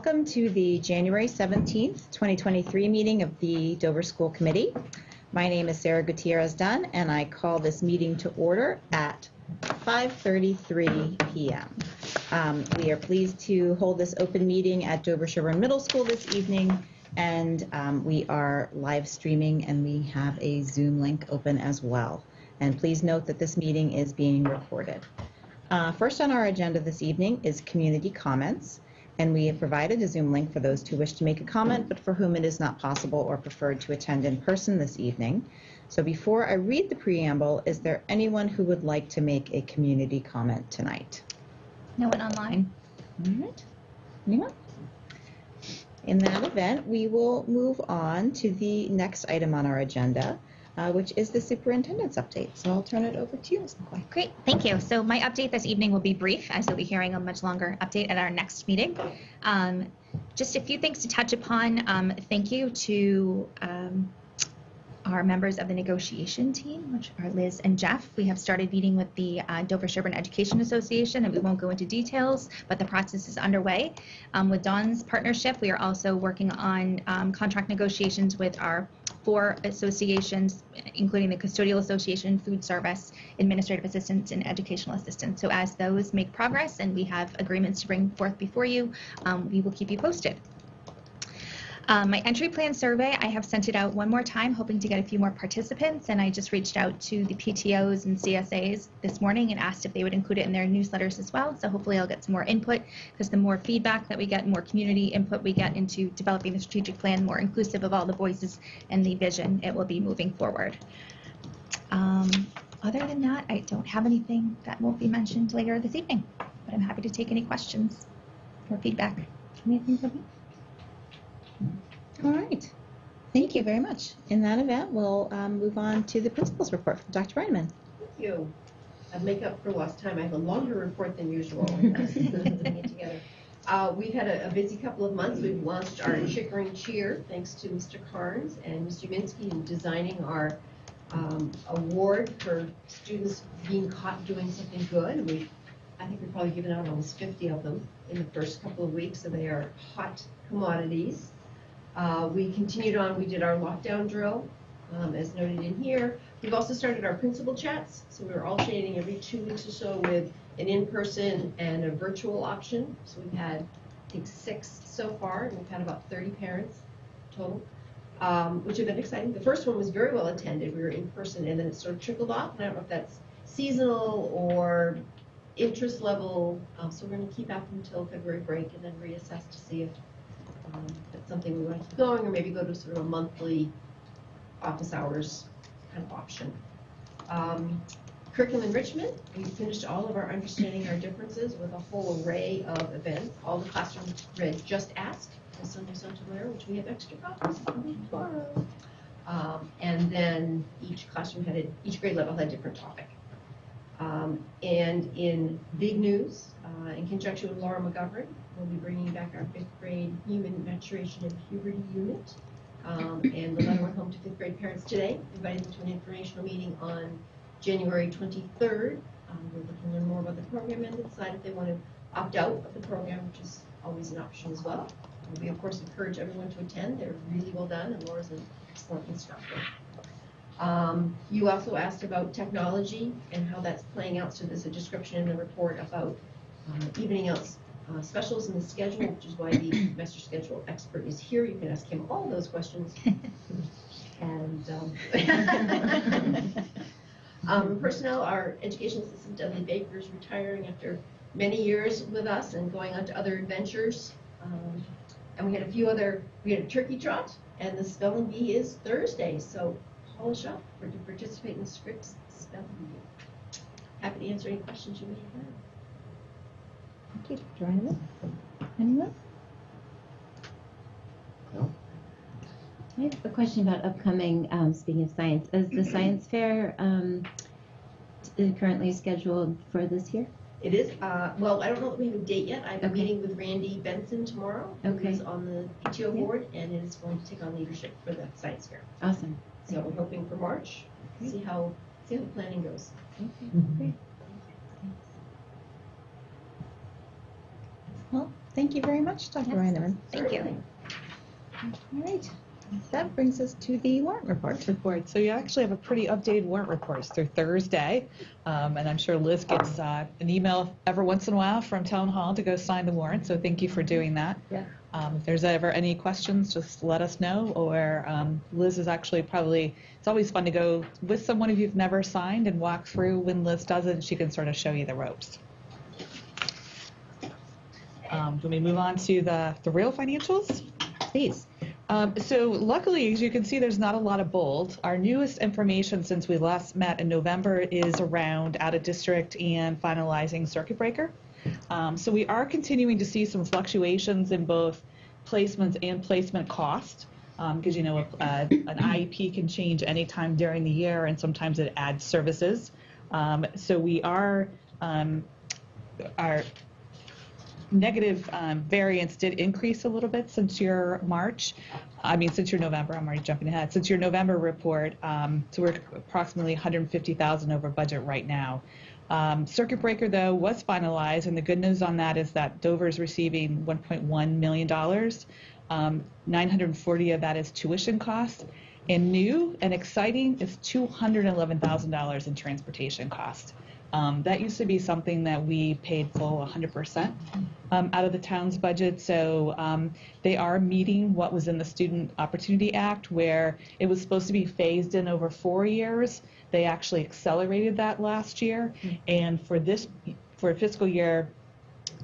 Welcome to the January 17th, 2023 meeting of the Dover School Committee. My name is Sarah Gutierrez Dunn, and I call this meeting to order at 5:33 p.m. We are pleased to hold this open meeting at Dover Sherburne Middle School this evening, and we are live streaming, and we have a Zoom link open as well. And please note that this meeting is being recorded. First on our agenda this evening is community comments, and we have provided a Zoom link for those who wish to make a comment, but for whom it is not possible or preferred to attend in person this evening. So before I read the preamble, is there anyone who would like to make a community comment tonight? No one online. All right. Anyone? In that event, we will move on to the next item on our agenda, which is the superintendent's update. So I'll turn it over to you, Ms. McCoy. Great, thank you. So my update this evening will be brief, as you'll be hearing a much longer update at our next meeting. Just a few things to touch upon. Thank you to our members of the negotiation team, which are Liz and Jeff. We have started meeting with the Dover Sherburne Education Association, and we won't go into details, but the process is underway. With Dawn's partnership, we are also working on contract negotiations with our 4 associations, including the Custodial Association, Food Service, Administrative Assistants, and Educational Assistants. So as those make progress and we have agreements to bring forth before you, we will keep you posted. My entry plan survey, I have sent it out one more time, hoping to get a few more participants, and I just reached out to the PTOs and CSAs this morning and asked if they would include it in their newsletters as well. So hopefully I'll get some more input, because the more feedback that we get, more community input we get into developing the strategic plan, more inclusive of all the voices and the vision it will be moving forward. Other than that, I don't have anything that won't be mentioned later this evening, but I'm happy to take any questions or feedback. Anything from you? All right. Thank you very much. In that event, we'll move on to the principal's report from Dr. Reineman. Thank you. I'll make up for lost time. I have a longer report than usual. Putting it together. We've had a busy couple of months. We've launched our Chickering Cheer, thanks to Mr. Carnes and Mr. Minsky in designing our award for students being caught doing something good. I think we've probably given out almost 50 of them in the first couple of weeks, so they are hot commodities. We continued on, we did our lockdown drill, as noted in here. We've also started our principal chats, so we're alternating every 2 weeks or so with an in-person and a virtual option. So we've had, I think, 6 so far, and we've had about 30 parents total, which have been exciting. The first one was very well attended. We were in person, and then it sort of trickled off. And I don't know if that's seasonal or interest level, so we're going to keep up until February break and then reassess to see if that's something we want to keep going, or maybe go to sort of a monthly office hours kind of option. Curriculum enrichment, we finished all of our Understanding Our Differences with a whole array of events. All the classrooms read Just Ask, as Sonia Sotomayor, which we have extra copies tomorrow. And then each grade level had a different topic. And in big news, in conjunction with Laura McGovern, we'll be bringing back our 5th grade Human Maturation and Puberty unit. And the letter went home to 5th grade parents today, inviting them to an informational meeting on January 23rd. We're looking to learn more about the program and decide if they want to opt out of the program, which is always an option as well. We, of course, encourage everyone to attend. They're really well done, and Laura's an excellent instructor. You also asked about technology and how that's playing out. So there's a description in the report about evening out specials in the schedule, which is why the master schedule expert is here. You can ask him all those questions. And personnel, our education assistant Dudley Baker is retiring after many years with us and going on to other adventures. And we had a turkey trot, and the spelling bee is Thursday. So polish up to participate in the Scripps spelling bee. Happy to answer any questions you may have. Thank you, Dr. Reineman. Anyone? No. I have a question about upcoming, speaking of science, is the science fair currently scheduled for this year? It is. Well, I don't know if we have a date yet. I have a meeting with Randy Benson tomorrow, who's on the PTO board, and is going to take on leadership for the science fair. Awesome. So we're hoping for March. See how the planning goes. Okay, great. Well, Thank you very much, Dr. Yes. Reineman. Thank you. All right. That brings us to the warrant report. So you actually have a pretty updated warrant report through Thursday, and I'm sure Liz gets an email every once in a while from Town Hall to go sign the warrant, so thank you for doing that. Yeah. If there's ever any questions, just let us know, or Liz is actually it's always fun to go with someone if you've never signed and walk through when Liz does it, and she can sort of show you the ropes. Let me move on to the real financials. Please. So luckily, as you can see, there's not a lot of bold. Our newest information since we last met in November is around out of district and finalizing circuit breaker. So we are continuing to see some fluctuations in both placements and placement cost, because an IEP can change anytime during the year, and sometimes it adds services. So we are our negative variance did increase a little bit since your November, I'm already jumping ahead, since your November report, so we're approximately 150,000 over budget right now. Circuit breaker, though, was finalized, and the good news on that is that Dover is receiving $1.1 million. 940 of that is tuition cost, and new and exciting is $211,000 in transportation cost. That used to be something that we paid full 100% out of the town's budget. So they are meeting what was in the Student Opportunity Act, where it was supposed to be phased in over 4 years. They actually accelerated that last year. And for fiscal year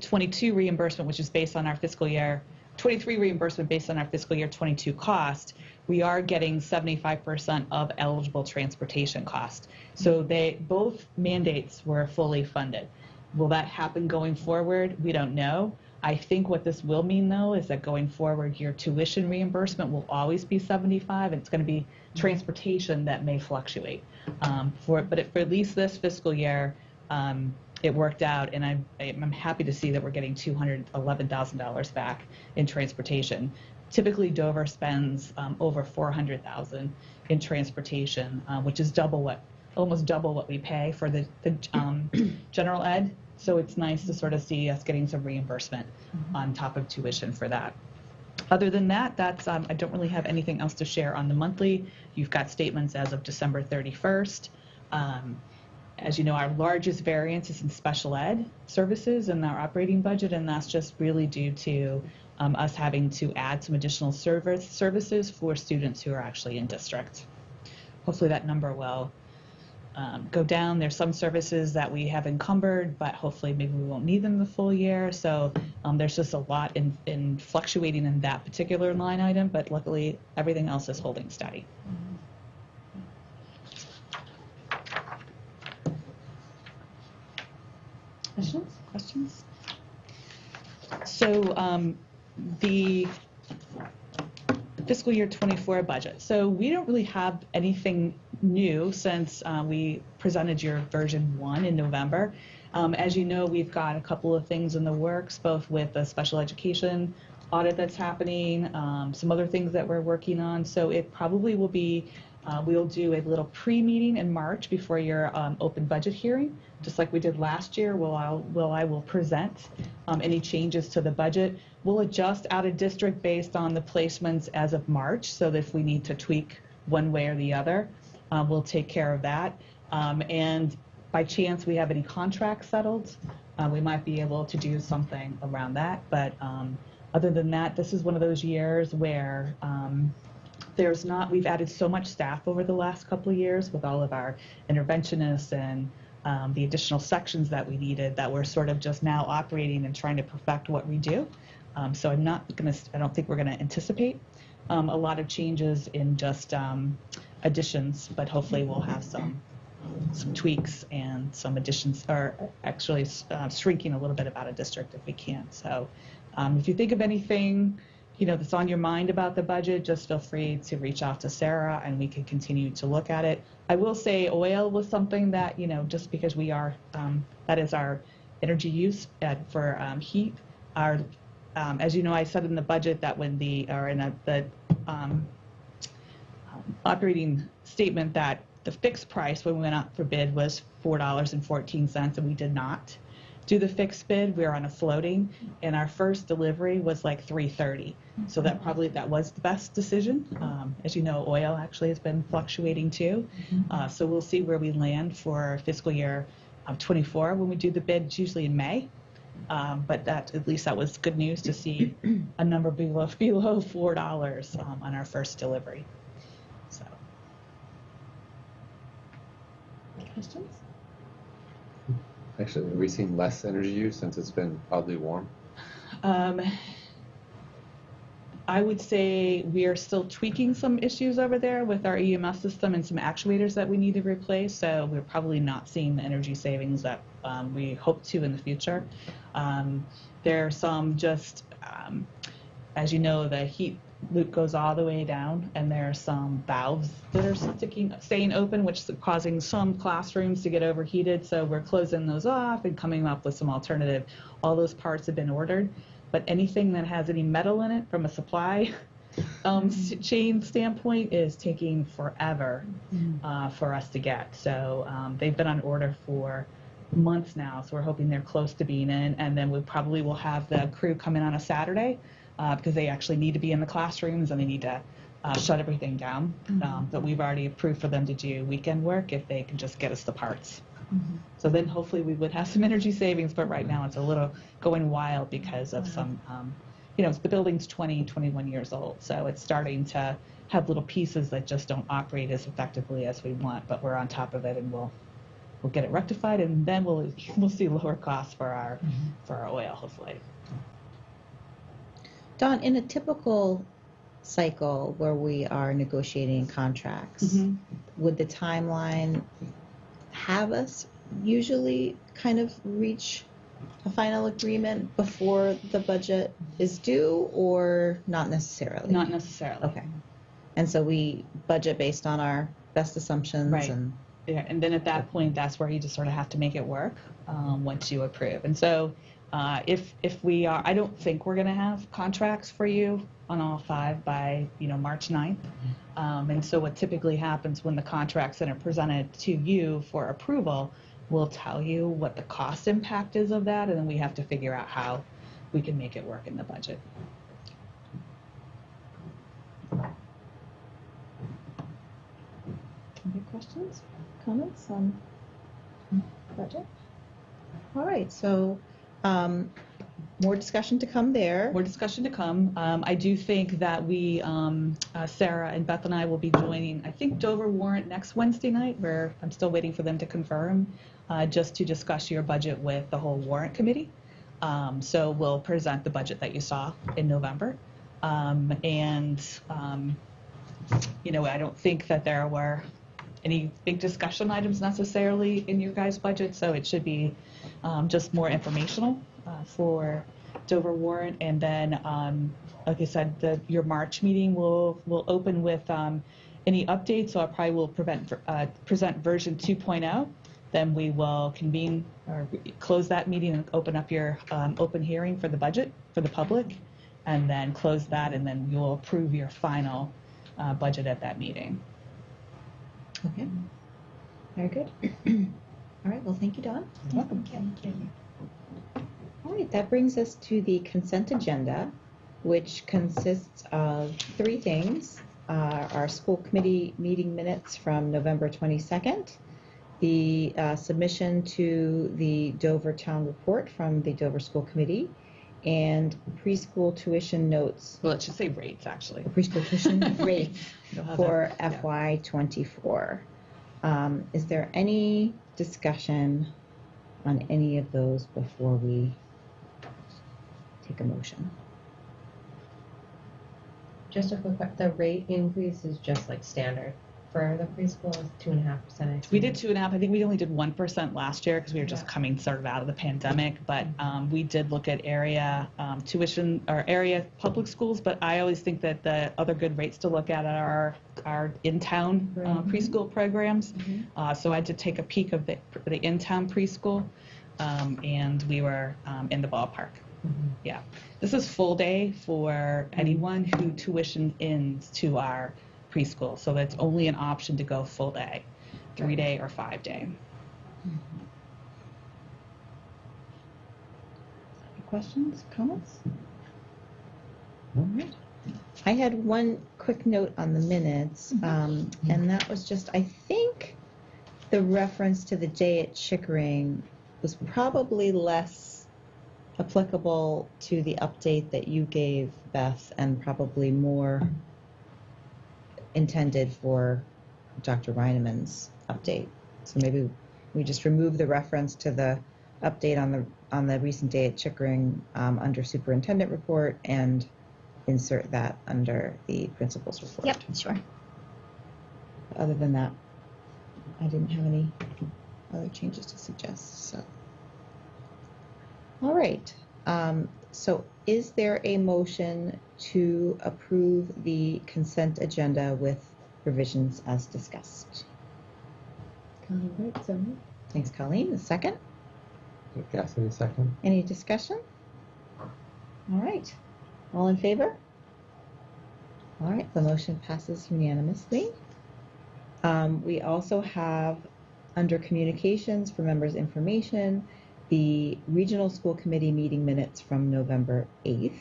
22 reimbursement, which is based on our fiscal year 23 reimbursement based on our fiscal year 22 cost, we are getting 75% of eligible transportation cost. So both mandates were fully funded. Will that happen going forward? We don't know. I think what this will mean, though, is that going forward, your tuition reimbursement will always be 75, and it's going to be transportation that may fluctuate. But for at least this fiscal year, it worked out, and I'm happy to see that we're getting $211,000 back in transportation. Typically, Dover spends over $400,000 in transportation, which is almost double what we pay for the general ed. So it's nice to sort of see us getting some reimbursement on top of tuition for that. Other than that, I don't really have anything else to share on the monthly. You've got statements as of December 31st. As you know, our largest variance is in special ed services in our operating budget, and that's just really due to us having to add some additional services for students who are actually in district. Hopefully that number will go down. There's some services that we have encumbered, but hopefully maybe we won't need them the full year. So there's just a lot in fluctuating in that particular line item, but luckily everything else is holding steady. Questions? So the fiscal year 24 budget. So we don't really have anything new since we presented your version 1 in November. As you know, we've got a couple of things in the works, both with the special education audit that's happening, some other things that we're working on. So it probably will be, we'll do a little pre-meeting in March before your open budget hearing, just like we did last year. I will present any changes to the budget. We'll adjust out of district based on the placements as of March, so that if we need to tweak one way or the other, we'll take care of that. And by chance we have any contracts settled, we might be able to do something around that. But other than that, this is one of those years where we've added so much staff over the last couple of years with all of our interventionists and the additional sections that we needed, that we're sort of just now operating and trying to perfect what we do. So I don't think we're going to anticipate a lot of changes in just additions, but hopefully we'll have some tweaks and some additions, or actually shrinking a little bit about a district if we can. So if you think of anything that's on your mind about the budget, just feel free to reach out to Sarah and we can continue to look at it. I will say oil was something that, just because we are, that is our energy use for heat. As you know, I said in the budget that when the operating statement that the fixed price when we went out for bid was $4.14, and we did not. do the fixed bid, we were on a floating, and our first delivery was like 3:30. So that was the best decision. As you know, oil actually has been fluctuating too. So we'll see where we land for fiscal year 24 when we do the bid. It's usually in May. But at least that was good news to see a number below $4 on our first delivery. So, questions? Actually, have we seen less energy use since it's been oddly warm? I would say we are still tweaking some issues over there with our EMS system and some actuators that we need to replace. So we're probably not seeing the energy savings that we hope to in the future. There are some as you know, the heat loop goes all the way down, and there are some valves that are staying open, which is causing some classrooms to get overheated. So we're closing those off and coming up with some alternative. All those parts have been ordered, but anything that has any metal in it from a supply chain standpoint is taking forever for us to get. So they've been on order for months now, so we're hoping they're close to being in, and then we probably will have the crew come in on a Saturday because they actually need to be in the classrooms and they need to shut everything down. But we've already approved for them to do weekend work if they can just get us the parts. So then hopefully we would have some energy savings, but right now it's a little going wild because of some, the building's 21 years old, so it's starting to have little pieces that just don't operate as effectively as we want, but we're on top of it and we'll get it rectified, and then we'll see lower costs for our oil, hopefully. Dawn, in a typical cycle where we are negotiating contracts, would the timeline have us usually kind of reach a final agreement before the budget is due, or not necessarily? Not necessarily. Okay. And so we budget based on our best assumptions. Right. And then at that point, that's where you just sort of have to make it work once you approve. And so if we are, I don't think we're going to have contracts for you on all 5 by March 9th. And so what typically happens when the contracts that are presented to you for approval, we'll tell you what the cost impact is of that, and then we have to figure out how we can make it work in the budget. Any questions, comments on budget? All right, so more discussion to come there. More discussion to come. I do think that we, Sarah and Beth and I will be joining, I think, Dover Warrant next Wednesday night, where I'm still waiting for them to confirm, just to discuss your budget with the whole warrant committee. So we'll present the budget that you saw in November. I don't think that there were any big discussion items necessarily in your guys' budget, so it should be just more informational for Dover Warrant. And then, like I said, your March meeting will open with any updates. So I probably will present version 2.0. Then we will convene or close that meeting and open up your open hearing for the budget for the public, and then close that, and then you'll approve your final budget at that meeting. Okay. Very good. All right, well, thank you, Dawn. You're welcome. Thank you. All right, that brings us to the consent agenda, which consists of 3 things. Our school committee meeting minutes from November 22nd, the submission to the Dover Town Report from the Dover School Committee, and preschool tuition notes. Well, it should say rates, actually. Preschool tuition rates You'll have for that, yeah. FY24. Is there any discussion on any of those before we take a motion? Just a quick, the rate increase is just like standard for the preschool is 2.5%. We did 2.5%. I think we only did 1% last year because we were just coming sort of out of the pandemic. But we did look at area tuition or area public schools. But I always think that the other good rates to look at are our in-town preschool programs. So I did take a peek of the in-town preschool, and we were in the ballpark. Yeah, this is full day for anyone who tuitioned into our preschool, so that's only an option to go full day, 3-day or 5-day. questions, comments? All right. I had one quick note on the minutes, and that was just, I think the reference to the day at Chickering was probably less applicable to the update that you gave, Beth, and probably more intended for Dr. Reinemann's update. So maybe we just remove the reference to the update on the recent day at Chickering under superintendent report and insert that under the principal's report. Yep, sure. Other than that, I didn't have any other changes to suggest. So, all right. So, is there a motion to approve the consent agenda with revisions as discussed? Colleen Wright, so moved. Thanks, Colleen. A second. Cassidy, second. Any discussion? All right. All in favor? All right. The motion passes unanimously. We also have, under communications for members' information, the Regional School Committee meeting minutes from November 8th,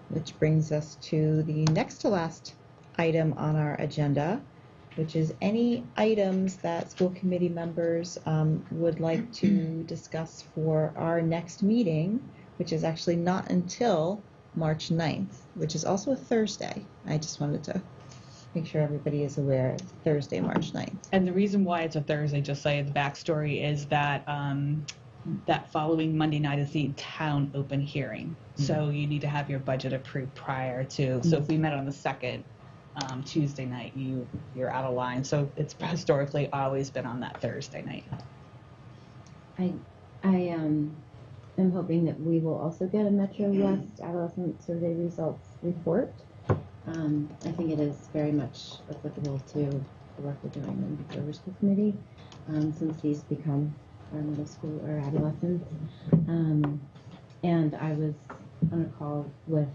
which brings us to the next to last item on our agenda, which is any items that school committee members would like to discuss for our next meeting, which is actually not until March 9th, which is also a Thursday. I just wanted to make sure everybody is aware it's Thursday, March 9th. And the reason why it's a Thursday, just say the backstory, is that that following Monday night is the town open hearing. So you need to have your budget approved prior to. So if we met on the second Tuesday night, you're out of line. So it's historically always been on that Thursday night. I am hoping that we will also get a Metro West adolescent survey results report. I think it is very much applicable to the work we're doing in the Dover School Committee, since these become our middle school or adolescents. And I was on a call with,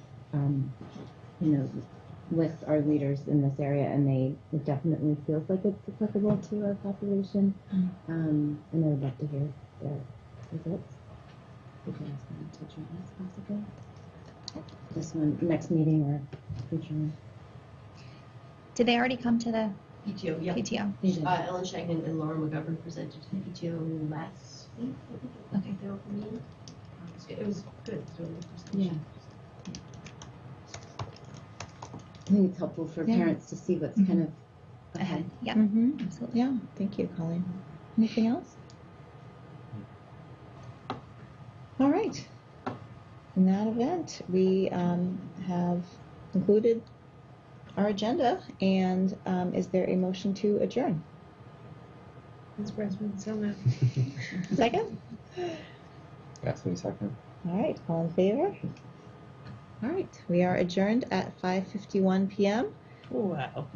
with our leaders in this area, and it definitely feels like it's applicable to our population. And I would love to hear their results. We can ask them to join us possibly. This one, next meeting or future one. Did they already come to the PTO, yeah. PTO? Ellen Shagnon and Laura McGovern presented to the PTO last week. I think they were for me. It was good. It was really good presentation. I think it's helpful for Yeah. parents to see what's kind of Ahead. Yep. Mm-hmm. Absolutely. Yeah. Thank you, Colleen. Anything else? All right. In that event, we have concluded our agenda, and is there a motion to adjourn? Ms. Breslin, so moved. Second? Cassidy, second. All right, all in favor? All right, we are adjourned at 5:51 p.m. Wow.